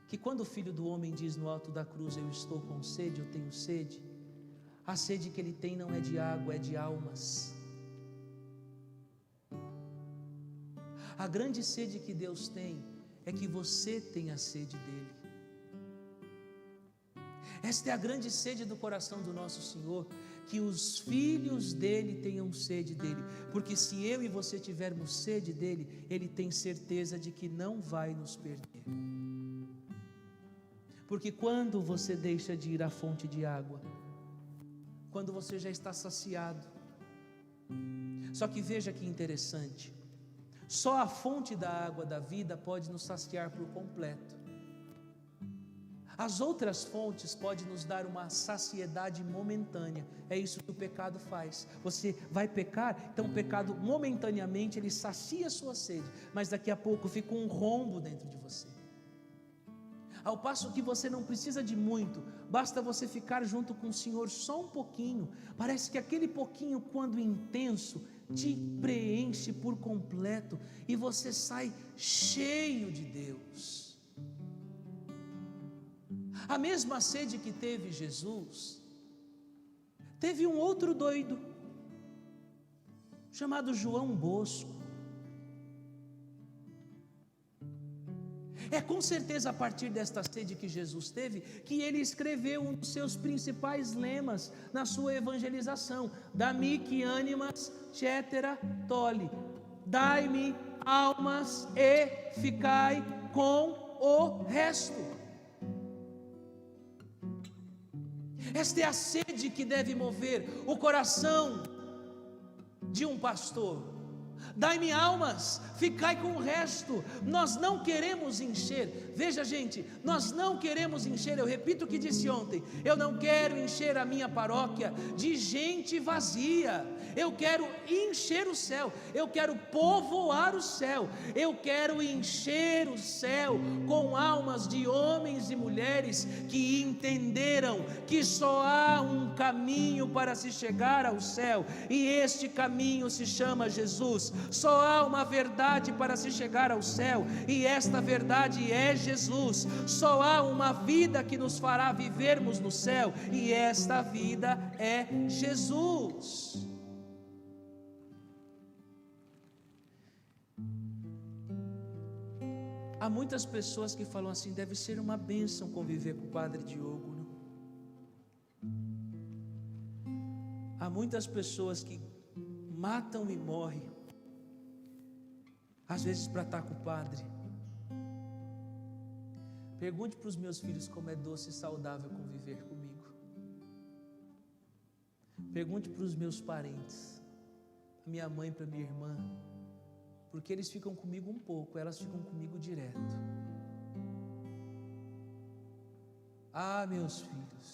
que quando o Filho do Homem diz no alto da cruz, eu estou com sede, eu tenho sede, a sede que ele tem não é de água, é de almas. A grande sede que Deus tem é que você tenha sede dele. Esta é a grande sede do coração do nosso Senhor, que os filhos dele tenham sede dele, porque se eu e você tivermos sede dele, ele tem certeza de que não vai nos perder. Porque quando você deixa de ir à fonte de água, quando você já está saciado, só que veja que interessante, só a fonte da água da vida pode nos saciar por completo. As outras fontes podem nos dar uma saciedade momentânea. É isso que o pecado faz. Você vai pecar, então o pecado momentaneamente ele sacia a sua sede, mas daqui a pouco fica um rombo dentro de você. Ao passo que você não precisa de muito, basta você ficar junto com o Senhor só um pouquinho. Parece que aquele pouquinho, quando intenso, te preenche por completo e você sai cheio de Deus. A mesma sede que teve Jesus, teve um outro doido, chamado João Bosco. É com certeza a partir desta sede que Jesus teve, que ele escreveu um dos seus principais lemas na sua evangelização: Dami animas cetera toli, dai-me almas e ficai com o resto. Esta é a sede que deve mover o coração de um pastor. Dai-me almas, ficai com o resto. Nós não queremos encher, veja gente, nós não queremos encher, eu repito o que disse ontem, eu não quero encher a minha paróquia de gente vazia, eu quero encher o céu, eu quero povoar o céu, eu quero encher o céu com almas de homens e mulheres que entenderam que só há um caminho para se chegar ao céu, e este caminho se chama Jesus. Só há uma verdade para se chegar ao céu, e esta verdade é Jesus. Só há uma vida que nos fará vivermos no céu, e esta vida é Jesus. Há muitas pessoas que falam assim: deve ser uma bênção conviver com o Padre Diogo, não? Há muitas pessoas que matam e morrem, às vezes para estar com o Padre. Pergunte para os meus filhos como é doce e saudável conviver comigo. Pergunte para os meus parentes, para minha mãe, para minha irmã, porque eles ficam comigo um pouco, elas ficam comigo direto. Ah, meus filhos,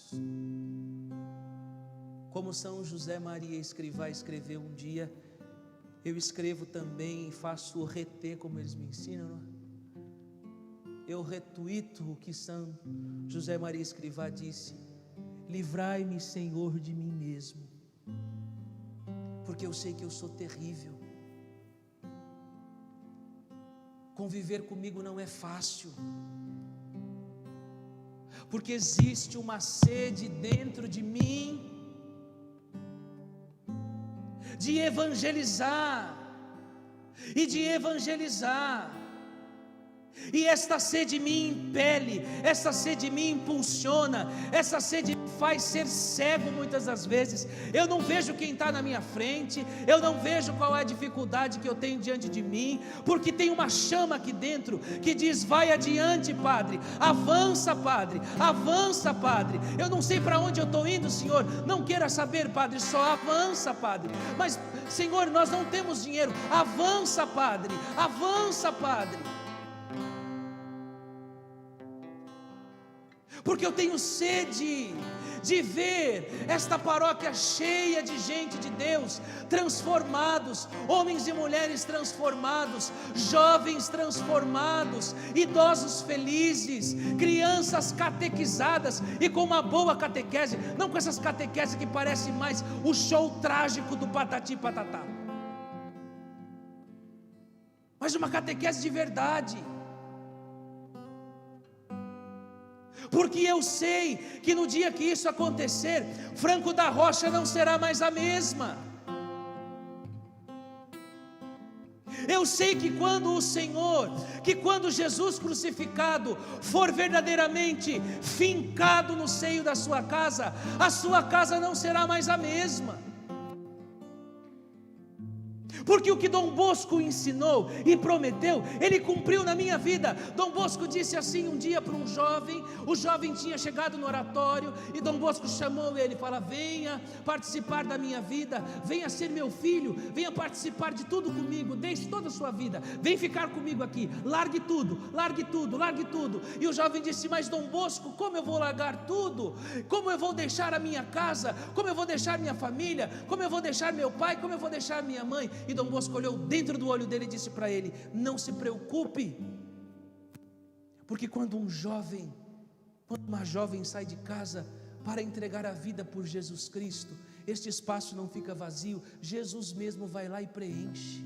como São José Maria Escrivá escreveu um dia, eu escrevo também e faço o retê como eles me ensinam, não é? Eu retuito o que São José Maria Escrivá disse: livrai-me, Senhor, de mim mesmo, porque eu sei que eu sou terrível. Conviver comigo não é fácil, porque existe uma sede dentro de mim de evangelizar e de evangelizar. E esta sede me impele, essa sede me impulsiona, essa sede me faz ser cego muitas das vezes. Eu não vejo quem está na minha frente, eu não vejo qual é a dificuldade que eu tenho diante de mim, porque tem uma chama aqui dentro que diz: vai adiante, Padre, avança, Padre, avança, Padre. Eu não sei para onde eu estou indo, Senhor, não queira saber, Padre, só avança, Padre. Mas, Senhor, nós não temos dinheiro, avança, Padre, avança, Padre. Porque eu tenho sede de ver esta paróquia cheia de gente de Deus, transformados, homens e mulheres transformados, jovens transformados, idosos felizes, crianças catequizadas e com uma boa catequese, não com essas catequeses que parecem mais o show trágico do Patati Patatá, mas uma catequese de verdade. Porque eu sei que no dia que isso acontecer, Franco da Rocha não será mais a mesma. Eu sei que quando o Senhor, que quando Jesus crucificado for verdadeiramente fincado no seio da sua casa, a sua casa não será mais a mesma. Porque o que Dom Bosco ensinou e prometeu, ele cumpriu na minha vida. Dom Bosco disse assim um dia para um jovem, o jovem tinha chegado no oratório, e Dom Bosco chamou ele e falou: venha participar da minha vida, venha ser meu filho, venha participar de tudo comigo, deixe toda a sua vida, vem ficar comigo aqui, largue tudo, largue tudo, largue tudo. E o jovem disse: mas Dom Bosco, como eu vou largar tudo? Como eu vou deixar a minha casa? Como eu vou deixar minha família? Como eu vou deixar meu pai? Como eu vou deixar minha mãe? E Dom Bosco olhou dentro do olho dele e disse para ele: não se preocupe, porque quando uma jovem sai de casa para entregar a vida por Jesus Cristo, este espaço não fica vazio, Jesus mesmo vai lá e preenche.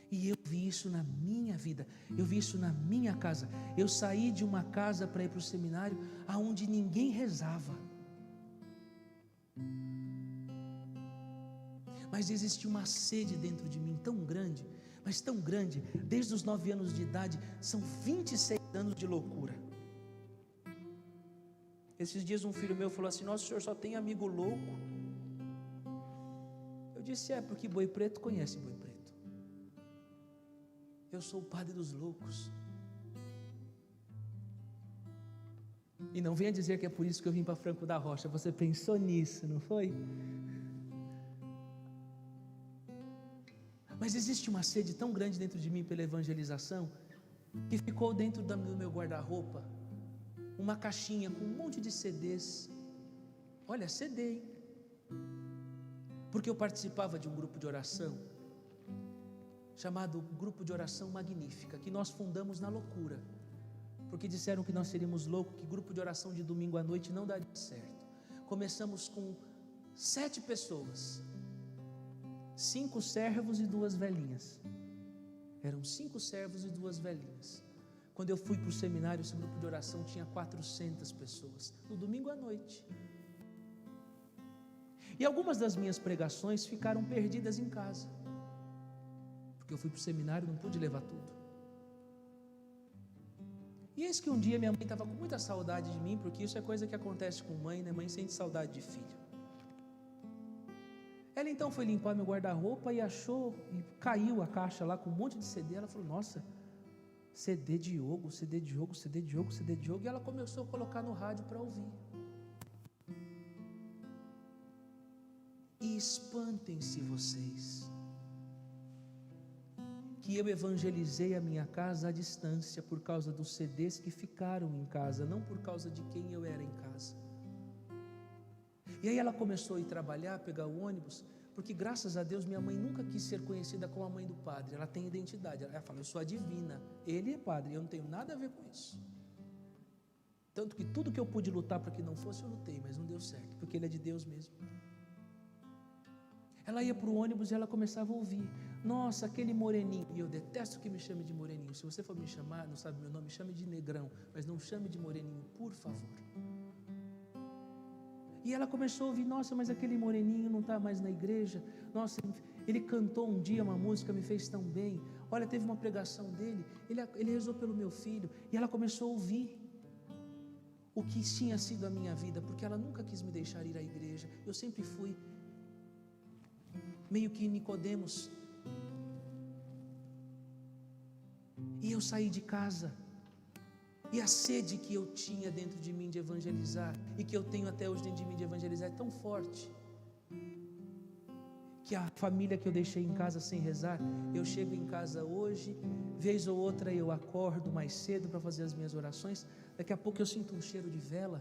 E eu vi isso na minha vida, eu vi isso na minha casa. Eu saí de uma casa para ir para o seminário aonde ninguém rezava. Mas existe uma sede dentro de mim tão grande, mas tão grande, desde os 9 anos de idade, são 26 anos de loucura. Esses dias um filho meu falou assim: nossa, o senhor só tem amigo louco? Eu disse: porque Boi Preto conhece Boi Preto. Eu sou o padre dos loucos. E não venha dizer que é por isso que eu vim para Franco da Rocha. Você pensou nisso, não foi? Mas existe uma sede tão grande dentro de mim pela evangelização, que ficou dentro do meu guarda-roupa uma caixinha com um monte de CDs. Olha, CD, hein? Porque eu participava de um grupo de oração chamado Grupo de Oração Magnífica, que nós fundamos na loucura, porque disseram que nós seríamos loucos, que grupo de oração de domingo à noite não daria certo. Começamos com 7 pessoas, 5 servos e 2 velhinhas. Eram 5 servos e 2 velhinhas. Quando eu fui para o seminário, esse grupo de oração tinha 400 pessoas, no domingo à noite. E algumas das minhas pregações ficaram perdidas em casa, porque eu fui para o seminário e não pude levar tudo. E eis que um dia minha mãe estava com muita saudade de mim, porque isso é coisa que acontece com mãe, né? Mãe sente saudade de filho. Ela então foi limpar meu guarda-roupa e achou, e caiu a caixa lá com um monte de CD. Ela falou: nossa, CD de Diogo, CD de Diogo, CD de Diogo, CD de Diogo. E ela começou a colocar no rádio para ouvir. E espantem-se vocês, que eu evangelizei a minha casa à distância por causa dos CDs que ficaram em casa, não por causa de quem eu era em casa. E aí ela começou a ir trabalhar, pegar o ônibus, porque graças a Deus minha mãe nunca quis ser conhecida como a mãe do padre. Ela tem identidade, ela fala: eu sou a divina, ele é padre, eu não tenho nada a ver com isso. Tanto que tudo que eu pude lutar para que não fosse, eu lutei, mas não deu certo, porque ele é de Deus mesmo. Ela ia para o ônibus e ela começava a ouvir: nossa, aquele moreninho. E eu detesto que me chame de moreninho. Se você for me chamar, não sabe meu nome, me chame de negrão, mas não chame de moreninho, por favor. E ela começou a ouvir: nossa, mas aquele moreninho não está mais na igreja. Nossa, ele cantou um dia uma música, me fez tão bem. Olha, teve uma pregação dele, ele rezou pelo meu filho. E ela começou a ouvir o que tinha sido a minha vida, porque ela nunca quis me deixar ir à igreja. Eu sempre fui meio que Nicodemos. E eu saí de casa, e a sede que eu tinha dentro de mim de evangelizar, e que eu tenho até hoje dentro de mim de evangelizar, é tão forte, que a família que eu deixei em casa sem rezar, eu chego em casa hoje, vez ou outra eu acordo mais cedo para fazer as minhas orações. Daqui a pouco eu sinto um cheiro de vela,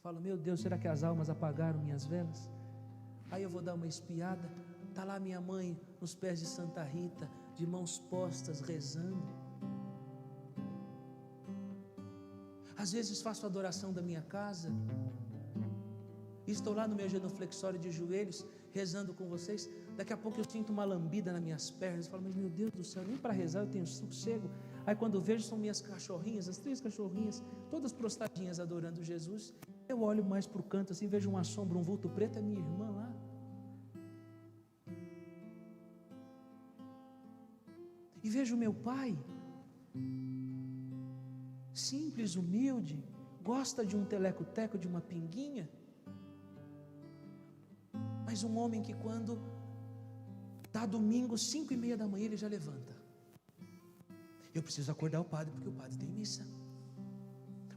falo: meu Deus, será que as almas apagaram minhas velas? Aí eu vou dar uma espiada, está lá minha mãe nos pés de Santa Rita, de mãos postas, rezando. Às vezes faço a adoração da minha casa, e estou lá no meu genuflexório de joelhos, rezando com vocês. Daqui a pouco eu sinto uma lambida nas minhas pernas, falo: mas meu Deus do céu, nem para rezar eu tenho sossego. Aí quando eu vejo, são minhas cachorrinhas, as 3 cachorrinhas, todas prostadinhas adorando Jesus. Eu olho mais para o canto assim, vejo uma sombra, um vulto preto, é minha irmã lá. E vejo meu pai, simples, humilde, gosta de um teleco-teco, de uma pinguinha, mas um homem que quando dá domingo, 5:30 da manhã, ele já levanta. Eu preciso acordar o padre, porque o padre tem missa,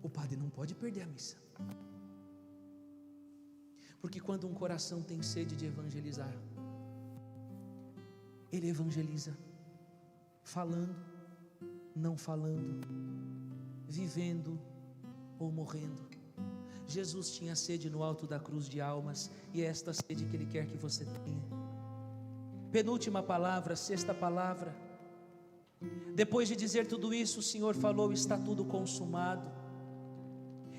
o padre não pode perder a missa. Porque quando um coração tem sede de evangelizar, ele evangeliza, falando, não falando, vivendo ou morrendo. Jesus tinha sede no alto da cruz de almas, e é esta sede que Ele quer que você tenha. Penúltima palavra, 6ª palavra. Depois de dizer tudo isso, o Senhor falou: está tudo consumado.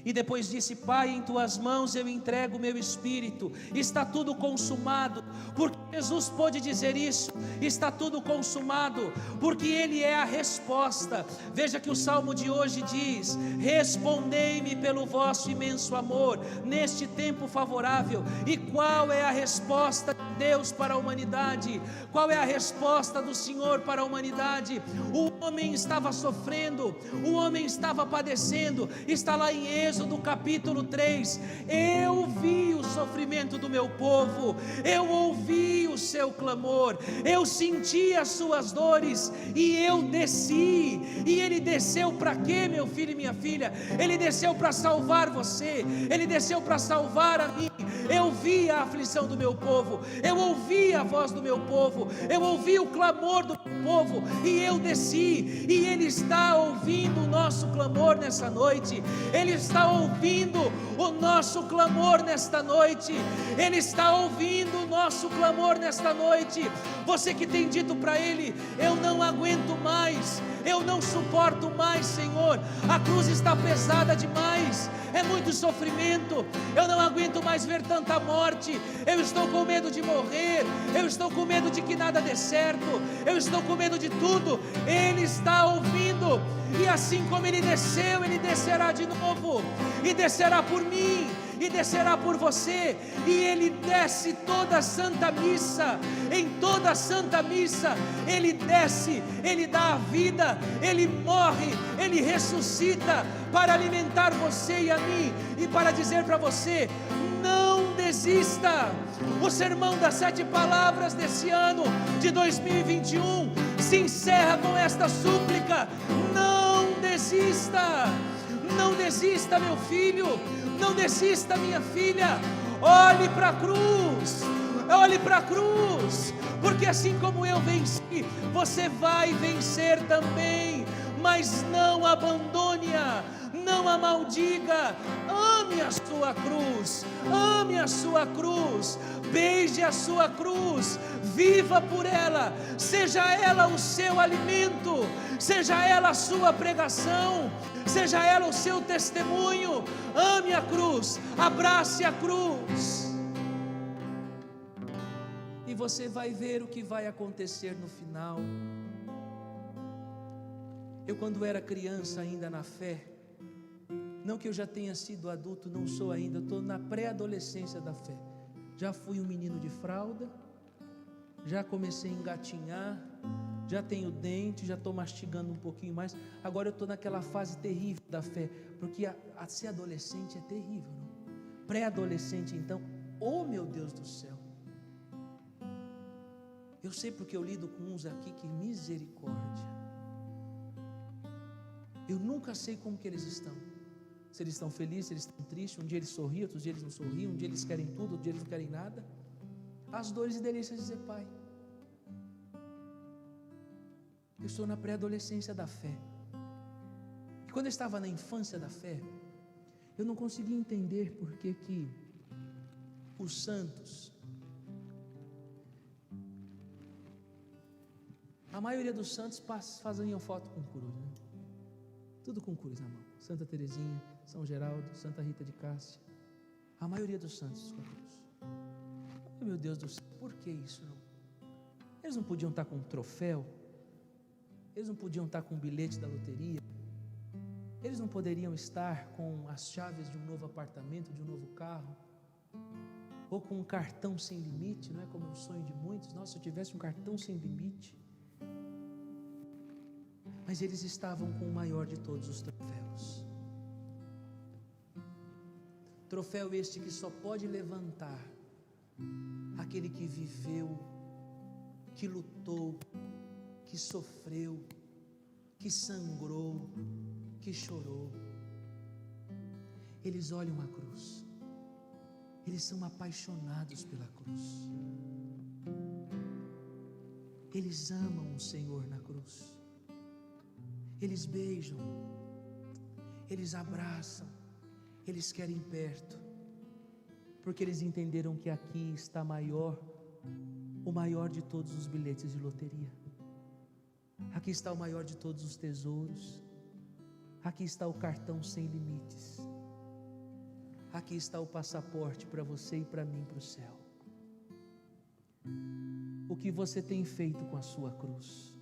E depois disse: Pai, em tuas mãos eu entrego o meu espírito, está tudo consumado. Porque Jesus pôde dizer isso, está tudo consumado, porque Ele é a resposta. Veja que o salmo de hoje diz: respondei-me pelo vosso imenso amor, neste tempo favorável. E qual é a resposta de Deus para a humanidade? Qual é a resposta do Senhor para a humanidade? O homem estava sofrendo, o homem estava padecendo, está lá em Êxodo capítulo 3, eu vi o sofrimento do meu povo, eu ouvi o seu clamor, eu senti as suas dores, e eu desci. E Ele desceu para quê, meu filho e minha filha? Ele desceu para salvar você, Ele desceu para salvar a mim. Eu vi a aflição do meu povo, eu ouvi a voz do meu povo, eu ouvi o clamor do meu povo, e eu desci. E Ele está ouvindo o nosso clamor nessa noite, Ele está ouvindo o nosso clamor nesta noite, Ele está ouvindo o nosso clamor nesta noite. Você que tem dito para Ele: eu não aguento mais, eu não suporto mais, Senhor, a cruz está pesada demais, é muito sofrimento, eu não aguento mais ver tanta morte, eu estou com medo de morrer, eu estou com medo de que nada dê certo, eu estou com medo de tudo. Ele está ouvindo, e assim como Ele desceu, Ele descerá de novo, e descerá por mim, e descerá por você. E Ele desce toda a Santa Missa, em toda a Santa Missa Ele desce, Ele dá a vida, Ele morre, Ele ressuscita para alimentar você e a mim, e para dizer para você: não desista. O sermão das 7 palavras desse ano de 2021 se encerra com esta súplica: não desista. Não desista, meu filho, não desista, minha filha. Olhe para a cruz, olhe para a cruz, porque assim como eu venci, você vai vencer também. Mas não abandone-a, não a maldiga. Ame a sua cruz, ame a sua cruz, beije a sua cruz, viva por ela, seja ela o seu alimento, seja ela a sua pregação, seja ela o seu testemunho. Ame a cruz, abrace a cruz, e você vai ver o que vai acontecer no final. Eu, quando era criança ainda na fé, não que eu já tenha sido adulto, não sou ainda, eu estou na pré-adolescência da fé. Já fui um menino de fralda, já comecei a engatinhar, já tenho dente, já estou mastigando um pouquinho mais. Agora eu estou naquela fase terrível da fé, porque a ser adolescente é terrível, não? Pré-adolescente então, oh meu Deus do céu. Eu sei porque eu lido com uns aqui que misericórdia. Eu nunca sei como que eles estão. Se eles estão felizes, se eles estão tristes. Um dia eles sorriem, outros dias eles não sorriem. Um dia eles querem tudo, outro dia eles não querem nada. As dores e delícias de ser pai. Eu estou na pré-adolescência da fé. E quando eu estava na infância da fé, eu não conseguia entender por que os santos, a maioria dos santos faziam foto com cruz, né? Tudo com cruz na mão. Santa Teresinha, São Geraldo, Santa Rita de Cássia, a maioria dos santos com cruz. Oh, meu Deus do céu, por que isso não? Eles não podiam estar com um troféu? Eles não podiam estar com um bilhete da loteria? Eles não poderiam estar com as chaves de um novo apartamento, de um novo carro? Ou com um cartão sem limite, não é como o sonho de muitos? Nossa, se eu tivesse um cartão sem limite. Mas eles estavam com o maior de todos os troféus. Troféu este que só pode levantar aquele que viveu, que lutou, que sofreu, que sangrou, que chorou. Eles olham a cruz, eles são apaixonados pela cruz, eles amam o Senhor na cruz. Eles beijam, eles abraçam, eles querem perto, porque eles entenderam que aqui está o maior de todos os bilhetes de loteria. Aqui está o maior de todos os tesouros. Aqui está o cartão sem limites. aqui está o passaporte para você e para mim para o céu. O que você tem feito com a sua cruz?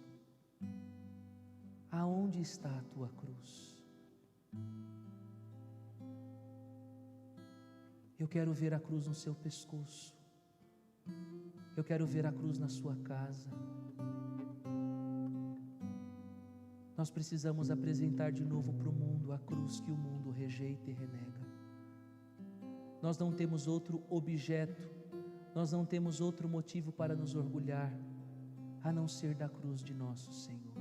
Aonde está a tua cruz? Eu quero ver a cruz no seu pescoço. Eu quero ver a cruz na sua casa. Nós precisamos apresentar de novo para o mundo a cruz que o mundo rejeita e renega. Nós não temos outro objeto, nós não temos outro motivo para nos orgulhar, a não ser da cruz de nosso Senhor.